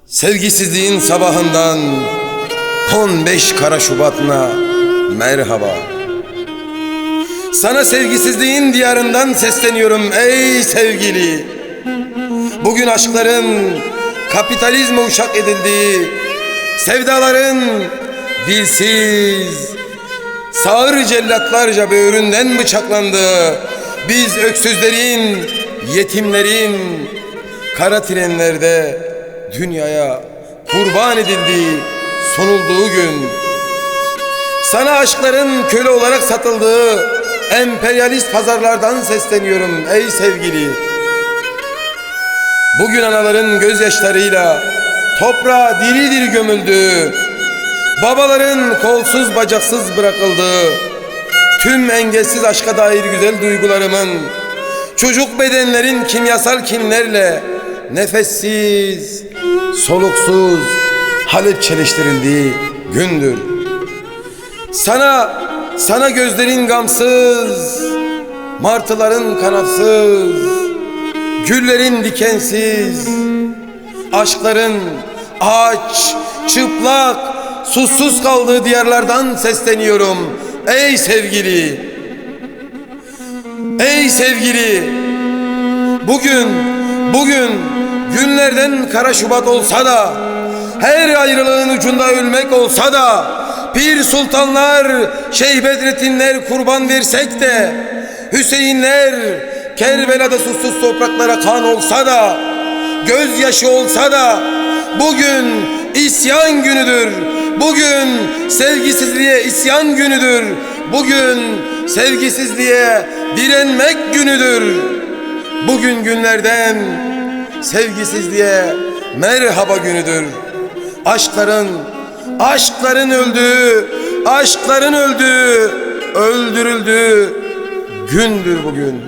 Sevgisizliğin sabahından 15 kara Şubat'ına merhaba. Sana sevgisizliğin diyarından sesleniyorum ey sevgili. Bugün aşkların kapitalizme uşak edildiği, sevdaların dilsiz, sağır cellatlarca böğründen bıçaklandığı, biz öksüzlerin, yetimlerin kara trenlerde dünyaya kurban edildiği, sunulduğu gün, sana aşkların köle olarak satıldığı emperyalist pazarlardan sesleniyorum ey sevgili. Bugün anaların gözyaşlarıyla toprağa diri diri gömüldüğü, babaların kolsuz bacaksız bırakıldığı, tüm engelsiz aşka dair güzel duygularımın çocuk bedenlerin kimyasal kimlerle nefessiz, soluksuz halepçeleştirildiği gündür. Sana gözlerin gamsız, martıların kanatsız, güllerin dikensiz, aşkların aç, çıplak, susuz kaldığı diyarlardan sesleniyorum ey sevgili. Ey sevgili, bugün günlerden kara Şubat olsa da, her ayrılığın ucunda ölmek olsa da, Pir Sultanlar, Şeyh Bedrettinler kurban versek de, Hüseyinler Kerbela'da susuz topraklara kan olsa da, gözyaşı olsa da, bugün isyan günüdür. Bugün sevgisizliğe isyan günüdür. Bugün sevgisizliğe direnmek günüdür. Bugün günlerden sevgisizliğe merhaba günüdür. Aşkların öldüğü, öldürüldüğü gündür bugün.